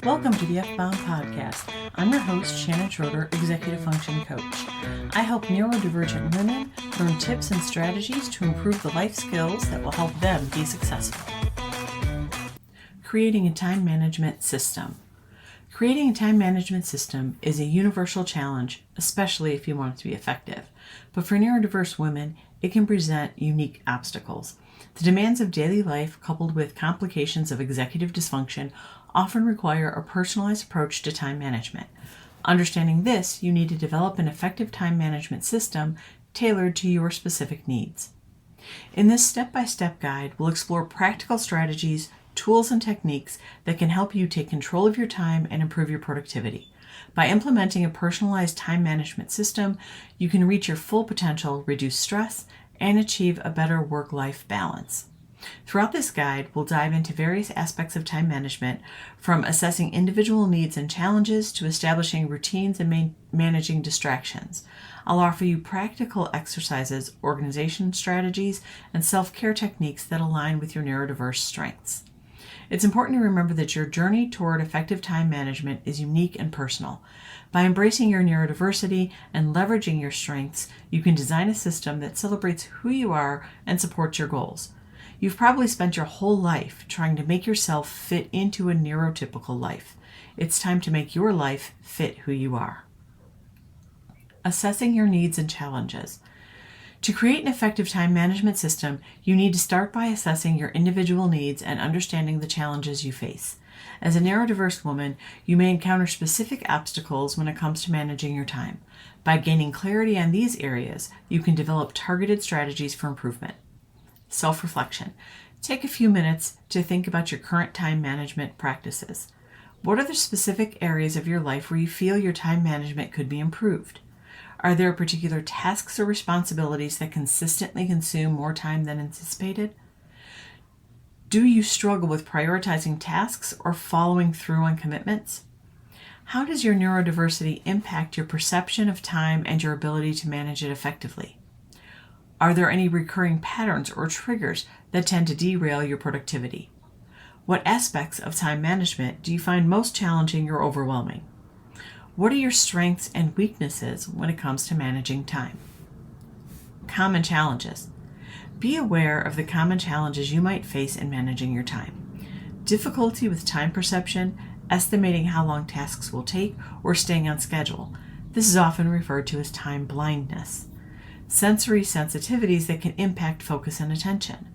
Welcome to the F-Bound Podcast. I'm your host, Shannon Schroeder, Executive Function Coach. I help neurodivergent women learn tips and strategies to improve the life skills that will help them be successful. Creating a time management system. Creating a time management system is a universal challenge, especially if you want it to be effective. But for neurodiverse women, it can present unique obstacles. The demands of daily life, coupled with complications of executive dysfunction, often require a personalized approach to time management. Understanding this, you need to develop an effective time management system tailored to your specific needs. In this step-by-step guide, we'll explore practical strategies, tools, and techniques that can help you take control of your time and improve your productivity. By implementing a personalized time management system, you can reach your full potential, reduce stress, and achieve a better work-life balance. Throughout this guide, we'll dive into various aspects of time management, from assessing individual needs and challenges to establishing routines and managing distractions. I'll offer you practical exercises, organization strategies, and self-care techniques that align with your neurodiverse strengths. It's important to remember that your journey toward effective time management is unique and personal. By embracing your neurodiversity and leveraging your strengths, you can design a system that celebrates who you are and supports your goals. You've probably spent your whole life trying to make yourself fit into a neurotypical life. It's time to make your life fit who you are. Assessing your needs and challenges. To create an effective time management system, you need to start by assessing your individual needs and understanding the challenges you face. As a neurodiverse woman, you may encounter specific obstacles when it comes to managing your time. By gaining clarity on these areas, you can develop targeted strategies for improvement. Self-reflection. Take a few minutes to think about your current time management practices. What are the specific areas of your life where you feel your time management could be improved? Are there particular tasks or responsibilities that consistently consume more time than anticipated? Do you struggle with prioritizing tasks or following through on commitments? How does your neurodiversity impact your perception of time and your ability to manage it effectively? Are there any recurring patterns or triggers that tend to derail your productivity? What aspects of time management do you find most challenging or overwhelming? What are your strengths and weaknesses when it comes to managing time? Common challenges. Be aware of the common challenges you might face in managing your time. Difficulty with time perception, estimating how long tasks will take, or staying on schedule. This is often referred to as time blindness. Sensory sensitivities that can impact focus and attention.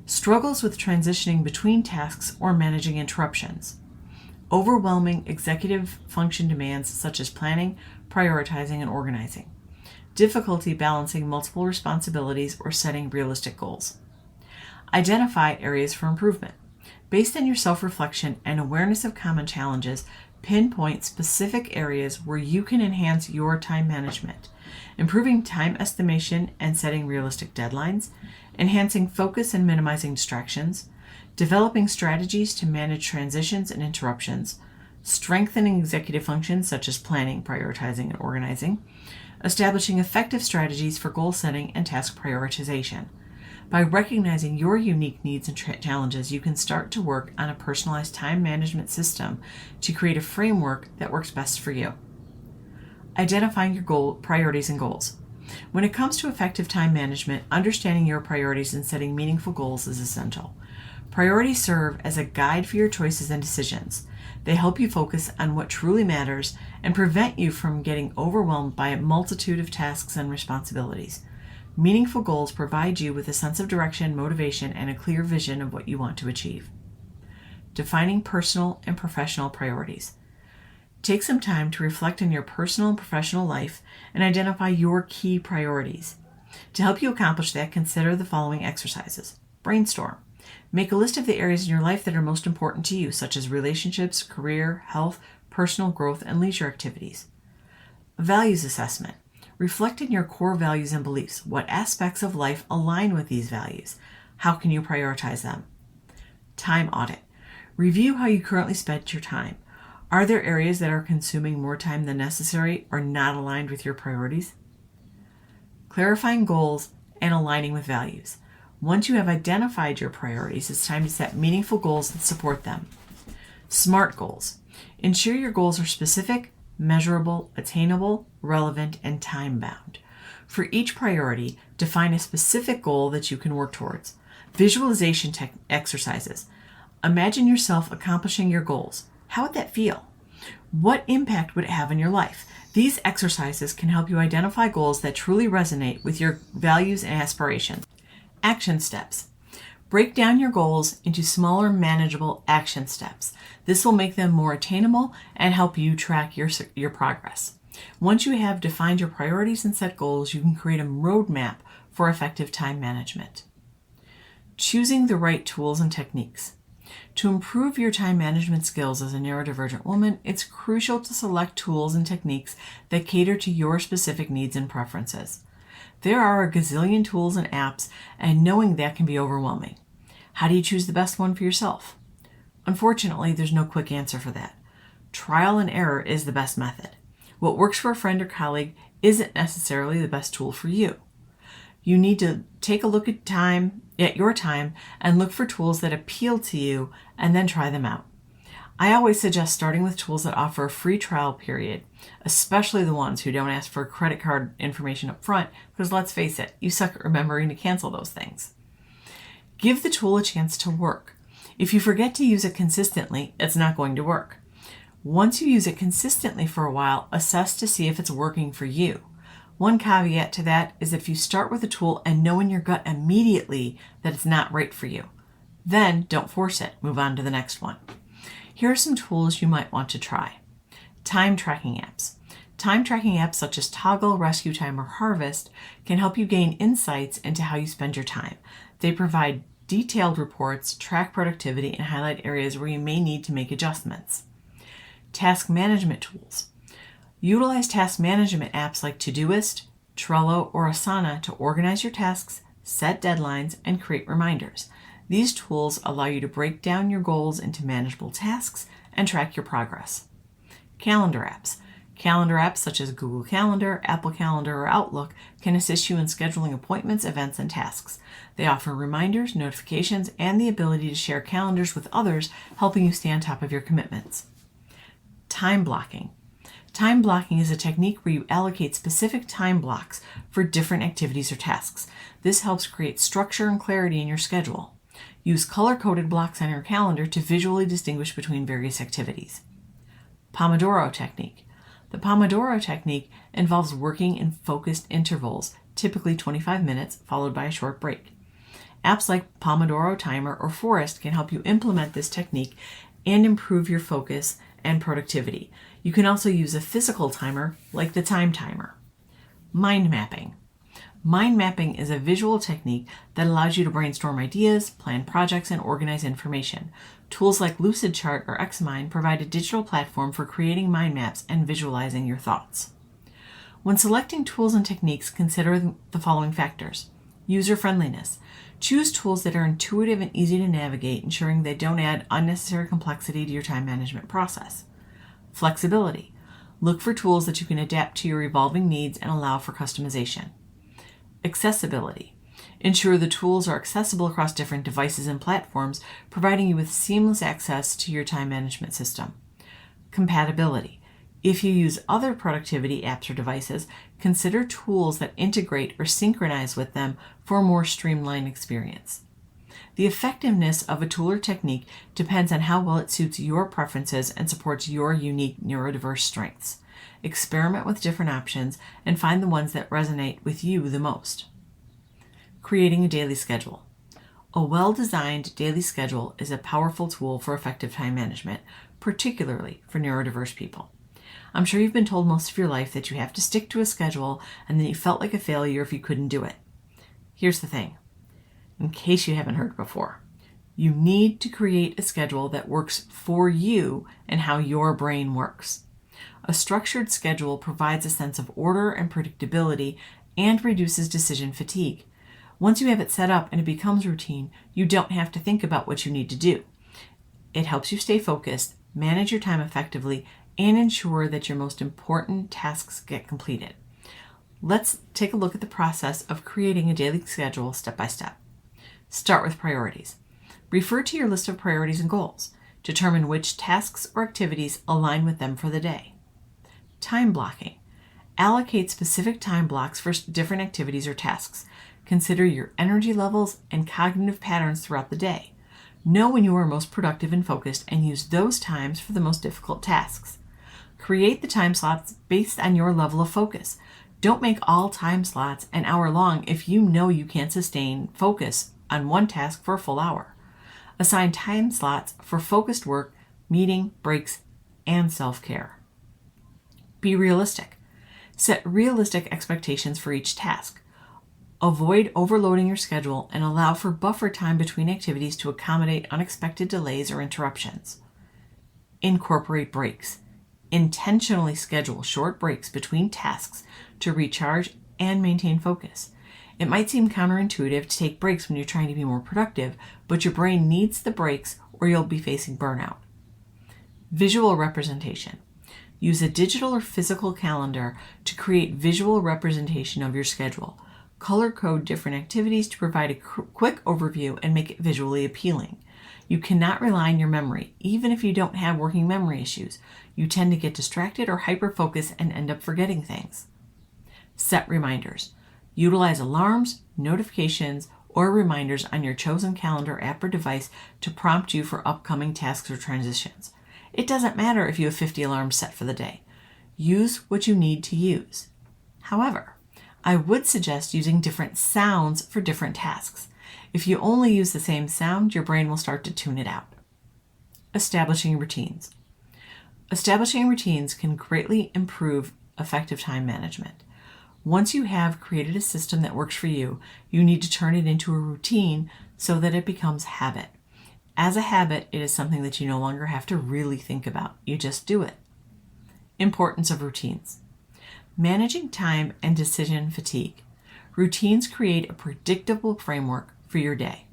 Struggles with transitioning between tasks or managing interruptions. Overwhelming executive function demands such as planning, prioritizing, and organizing. Difficulty balancing multiple responsibilities or setting realistic goals. Identify areas for improvement. Based on your self-reflection and awareness of common challenges, pinpoint specific areas where you can enhance your time management. Improving time estimation and setting realistic deadlines, enhancing focus and minimizing distractions, developing strategies to manage transitions and interruptions, strengthening executive functions such as planning, prioritizing, and organizing, establishing effective strategies for goal setting and task prioritization. By recognizing your unique needs and challenges, you can start to work on a personalized time management system to create a framework that works best for you. Identifying your priorities and goals. When it comes to effective time management, understanding your priorities and setting meaningful goals is essential. Priorities serve as a guide for your choices and decisions. They help you focus on what truly matters and prevent you from getting overwhelmed by a multitude of tasks and responsibilities. Meaningful goals provide you with a sense of direction, motivation, and a clear vision of what you want to achieve. Defining personal and professional priorities. Take some time to reflect on your personal and professional life and identify your key priorities. To help you accomplish that, consider the following exercises. Brainstorm. Make a list of the areas in your life that are most important to you, such as relationships, career, health, personal growth, and leisure activities. Values assessment. Reflect on your core values and beliefs. What aspects of life align with these values? How can you prioritize them? Time audit. Review how you currently spend your time. Are there areas that are consuming more time than necessary or not aligned with your priorities? Clarifying goals and aligning with values. Once you have identified your priorities, it's time to set meaningful goals that support them. SMART goals. Ensure your goals are specific, measurable, attainable, relevant, and time-bound. For each priority, define a specific goal that you can work towards. Visualization exercises. Imagine yourself accomplishing your goals. How would that feel? What impact would it have on your life? These exercises can help you identify goals that truly resonate with your values and aspirations. Action steps. Break down your goals into smaller, manageable action steps. This will make them more attainable and help you track your progress. Once you have defined your priorities and set goals, you can create a roadmap for effective time management. Choosing the right tools and techniques. To improve your time management skills as a neurodivergent woman, it's crucial to select tools and techniques that cater to your specific needs and preferences. There are a gazillion tools and apps, and knowing that can be overwhelming. How do you choose the best one for yourself? Unfortunately, there's no quick answer for that. Trial and error is the best method. What works for a friend or colleague isn't necessarily the best tool for you. You need to take a look at your time and look for tools that appeal to you and then try them out. I always suggest starting with tools that offer a free trial period, especially the ones who don't ask for credit card information up front, because let's face it, you suck at remembering to cancel those things. Give the tool a chance to work. If you forget to use it consistently, it's not going to work. Once you use it consistently for a while, assess to see if it's working for you. One caveat to that is that if you start with a tool and know in your gut immediately that it's not right for you, then don't force it. Move on to the next one. Here are some tools you might want to try. Time tracking apps. Time tracking apps such as Toggl, Rescue Time, or Harvest can help you gain insights into how you spend your time. They provide detailed reports, track productivity, and highlight areas where you may need to make adjustments. Task management tools. Utilize task management apps like Todoist, Trello, or Asana to organize your tasks, set deadlines, and create reminders. These tools allow you to break down your goals into manageable tasks and track your progress. Calendar apps. Calendar apps such as Google Calendar, Apple Calendar, or Outlook can assist you in scheduling appointments, events, and tasks. They offer reminders, notifications, and the ability to share calendars with others, helping you stay on top of your commitments. Time blocking. Time blocking is a technique where you allocate specific time blocks for different activities or tasks. This helps create structure and clarity in your schedule. Use color-coded blocks on your calendar to visually distinguish between various activities. Pomodoro technique. The Pomodoro technique involves working in focused intervals, typically 25 minutes, followed by a short break. Apps like Pomodoro Timer or Forest can help you implement this technique and improve your focus and productivity. You can also use a physical timer like the Time Timer. Mind mapping. Mind mapping is a visual technique that allows you to brainstorm ideas, plan projects, and organize information. Tools like Lucidchart or Xmind provide a digital platform for creating mind maps and visualizing your thoughts. When selecting tools and techniques, consider the following factors. User-friendliness. Choose tools that are intuitive and easy to navigate, ensuring they don't add unnecessary complexity to your time management process. Flexibility. Look for tools that you can adapt to your evolving needs and allow for customization. Accessibility. Ensure the tools are accessible across different devices and platforms, providing you with seamless access to your time management system. Compatibility. If you use other productivity apps or devices, consider tools that integrate or synchronize with them for a more streamlined experience. The effectiveness of a tool or technique depends on how well it suits your preferences and supports your unique neurodiverse strengths. Experiment with different options and find the ones that resonate with you the most. Creating a daily schedule. A well-designed daily schedule is a powerful tool for effective time management, particularly for neurodiverse people. I'm sure you've been told most of your life that you have to stick to a schedule and that you felt like a failure if you couldn't do it. Here's the thing. In case you haven't heard before, you need to create a schedule that works for you and how your brain works. A structured schedule provides a sense of order and predictability and reduces decision fatigue. Once you have it set up and it becomes routine, you don't have to think about what you need to do. It helps you stay focused, manage your time effectively, and ensure that your most important tasks get completed. Let's take a look at the process of creating a daily schedule step by step. Start with priorities. Refer to your list of priorities and goals. Determine which tasks or activities align with them for the day. Time blocking. Allocate specific time blocks for different activities or tasks. Consider your energy levels and cognitive patterns throughout the day. Know when you are most productive and focused and use those times for the most difficult tasks. Create the time slots based on your level of focus. Don't make all time slots an hour long if you know you can't sustain focus on one task for a full hour. Assign time slots for focused work, meeting, breaks, and self-care. Be realistic. Set realistic expectations for each task. Avoid overloading your schedule and allow for buffer time between activities to accommodate unexpected delays or interruptions. Incorporate breaks. Intentionally schedule short breaks between tasks to recharge and maintain focus. It might seem counterintuitive to take breaks when you're trying to be more productive, but your brain needs the breaks or you'll be facing burnout. Visual representation. Use a digital or physical calendar to create visual representation of your schedule. Color code different activities to provide a quick overview and make it visually appealing. You cannot rely on your memory, even if you don't have working memory issues. You tend to get distracted or hyper-focus and end up forgetting things. Set reminders. Utilize alarms, notifications, or reminders on your chosen calendar app or device to prompt you for upcoming tasks or transitions. It doesn't matter if you have 50 alarms set for the day. Use what you need to use. However, I would suggest using different sounds for different tasks. If you only use the same sound, your brain will start to tune it out. Establishing routines. Establishing routines can greatly improve effective time management. Once you have created a system that works for you, you need to turn it into a routine so that it becomes habit. As a habit, it is something that you no longer have to really think about. You just do it. Importance of routines. Managing time and decision fatigue. Routines create a predictable framework for your day,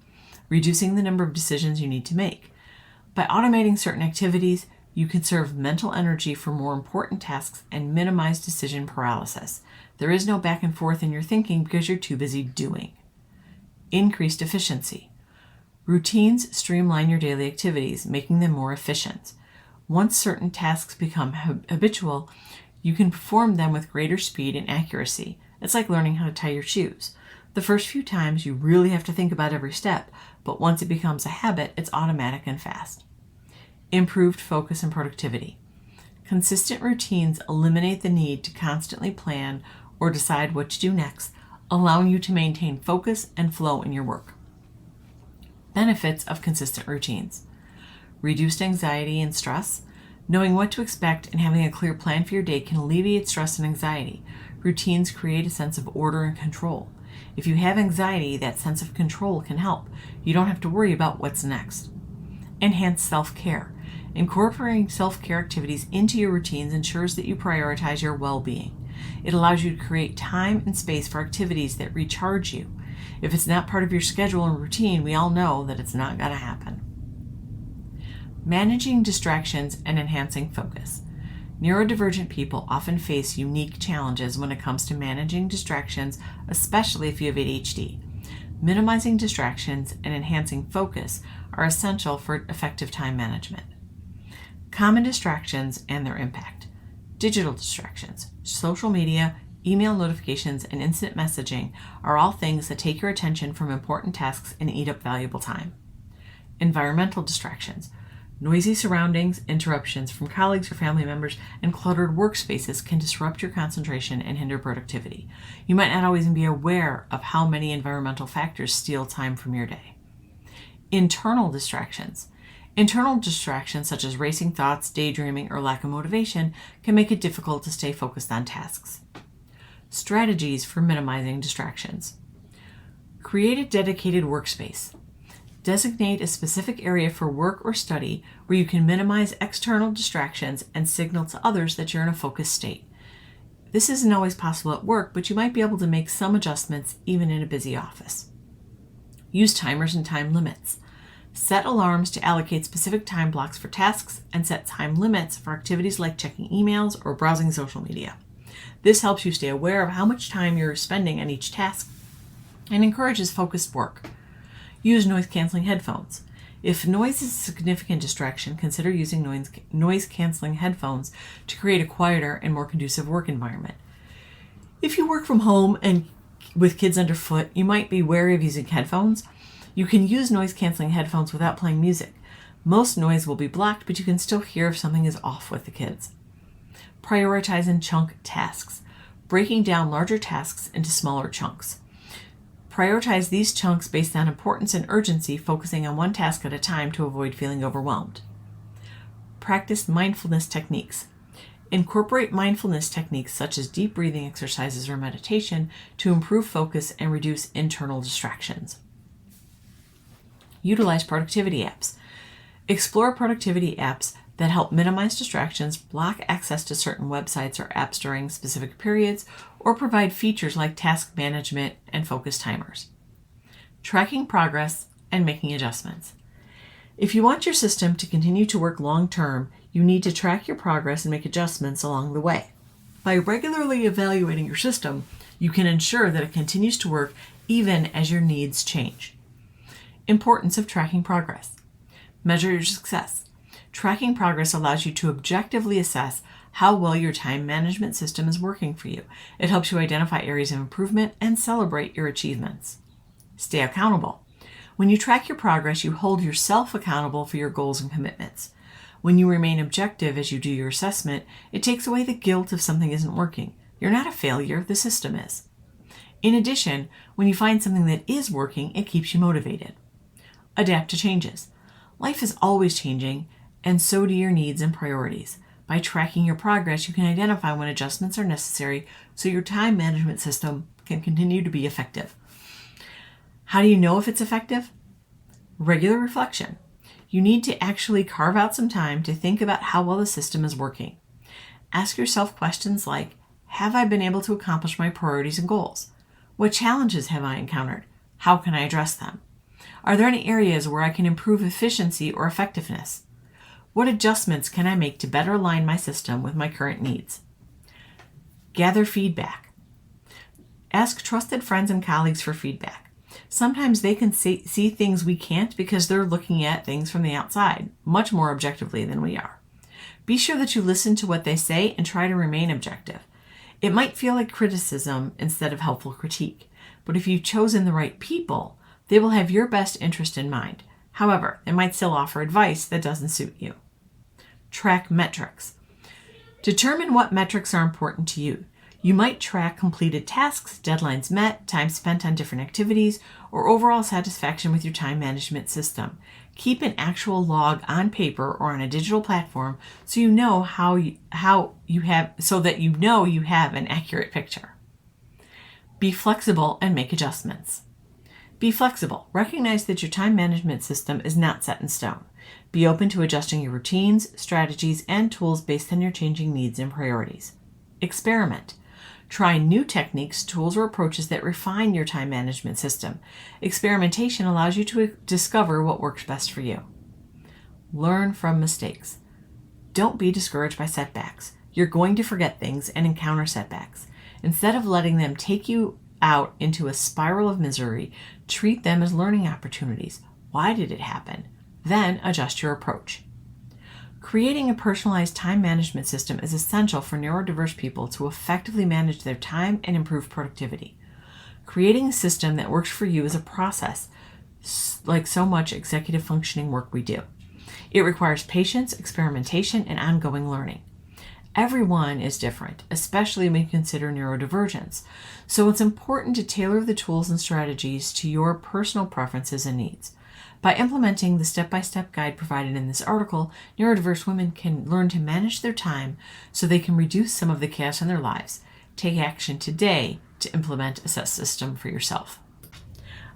reducing the number of decisions you need to make. By automating certain activities, you conserve mental energy for more important tasks and minimize decision paralysis. There is no back and forth in your thinking because you're too busy doing. Increased efficiency. Routines streamline your daily activities, making them more efficient. Once certain tasks become habitual, you can perform them with greater speed and accuracy. It's like learning how to tie your shoes. The first few times you really have to think about every step, but once it becomes a habit, it's automatic and fast. Improved focus and productivity. Consistent routines eliminate the need to constantly plan or decide what to do next, allowing you to maintain focus and flow in your work. Benefits of consistent routines. Reduced anxiety and stress. Knowing what to expect and having a clear plan for your day can alleviate stress and anxiety. Routines create a sense of order and control. If you have anxiety, that sense of control can help. You don't have to worry about what's next. Enhance self-care. Incorporating self-care activities into your routines ensures that you prioritize your well-being. It allows you to create time and space for activities that recharge you. If it's not part of your schedule and routine, we all know that it's not going to happen. Managing distractions and enhancing focus. Neurodivergent people often face unique challenges when it comes to managing distractions, especially if you have ADHD. Minimizing distractions and enhancing focus are essential for effective time management. Common distractions and their impact. Digital distractions, social media, email notifications, and instant messaging are all things that take your attention from important tasks and eat up valuable time. Environmental distractions. Noisy surroundings, interruptions from colleagues or family members, and cluttered workspaces can disrupt your concentration and hinder productivity. You might not always be aware of how many environmental factors steal time from your day. Internal distractions. Internal distractions such as racing thoughts, daydreaming, or lack of motivation can make it difficult to stay focused on tasks. Strategies for minimizing distractions. Create a dedicated workspace. Designate a specific area for work or study where you can minimize external distractions and signal to others that you're in a focused state. This isn't always possible at work, but you might be able to make some adjustments even in a busy office. Use timers and time limits. Set alarms to allocate specific time blocks for tasks and set time limits for activities like checking emails or browsing social media. This helps you stay aware of how much time you're spending on each task and encourages focused work. Use noise-canceling headphones. If noise is a significant distraction, consider using noise-canceling headphones to create a quieter and more conducive work environment. If you work from home and with kids underfoot, you might be wary of using headphones. You can use noise-canceling headphones without playing music. Most noise will be blocked, but you can still hear if something is off with the kids. Prioritize and chunk tasks, breaking down larger tasks into smaller chunks. Prioritize these chunks based on importance and urgency, focusing on one task at a time to avoid feeling overwhelmed. Practice mindfulness techniques. Incorporate mindfulness techniques such as deep breathing exercises or meditation to improve focus and reduce internal distractions. Utilize productivity apps. Explore productivity apps that help minimize distractions, block access to certain websites or apps during specific periods, or provide features like task management and focus timers. Tracking progress and making adjustments. If you want your system to continue to work long term, you need to track your progress and make adjustments along the way. By regularly evaluating your system, you can ensure that it continues to work even as your needs change. Importance of tracking progress. Measure your success. Tracking progress allows you to objectively assess how well your time management system is working for you. It helps you identify areas of improvement and celebrate your achievements. Stay accountable. When you track your progress, you hold yourself accountable for your goals and commitments. When you remain objective as you do your assessment, it takes away the guilt if something isn't working. You're not a failure, the system is. In addition, when you find something that is working, it keeps you motivated. Adapt to changes. Life is always changing, and so do your needs and priorities. By tracking your progress, you can identify when adjustments are necessary so your time management system can continue to be effective. How do you know if it's effective? Regular reflection. You need to actually carve out some time to think about how well the system is working. Ask yourself questions like, have I been able to accomplish my priorities and goals? What challenges have I encountered? How can I address them? Are there any areas where I can improve efficiency or effectiveness? What adjustments can I make to better align my system with my current needs? Gather feedback. Ask trusted friends and colleagues for feedback. Sometimes they can see things we can't because they're looking at things from the outside, much more objectively than we are. Be sure that you listen to what they say and try to remain objective. It might feel like criticism instead of helpful critique, but if you've chosen the right people, they will have your best interest in mind. However, they might still offer advice that doesn't suit you. Track metrics. Determine what metrics are important to you. You might track completed tasks, deadlines met, time spent on different activities, or overall satisfaction with your time management system. Keep an actual log on paper or on a digital platform so you know you have an accurate picture. Be flexible and make adjustments. Be flexible. Recognize that your time management system is not set in stone. Be open to adjusting your routines, strategies, and tools based on your changing needs and priorities. Experiment. Try new techniques, tools, or approaches that refine your time management system. Experimentation allows you to discover what works best for you. Learn from mistakes. Don't be discouraged by setbacks. You're going to forget things and encounter setbacks. Instead of letting them take you out into a spiral of misery, treat them as learning opportunities. Why did it happen? Then adjust your approach. Creating a personalized time management system is essential for neurodiverse people to effectively manage their time and improve productivity. Creating a system that works for you is a process, like so much executive functioning work we do. It requires patience, experimentation, and ongoing learning. Everyone is different, especially when you consider neurodivergence, so it's important to tailor the tools and strategies to your personal preferences and needs. By implementing the step-by-step guide provided in this article, neurodiverse women can learn to manage their time so they can reduce some of the chaos in their lives. Take action today to implement a system for yourself.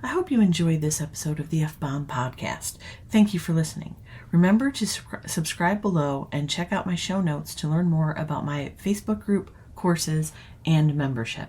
I hope you enjoyed this episode of the F-Bomb Podcast. Thank you for listening. Remember to subscribe below and check out my show notes to learn more about my Facebook group, courses, and membership.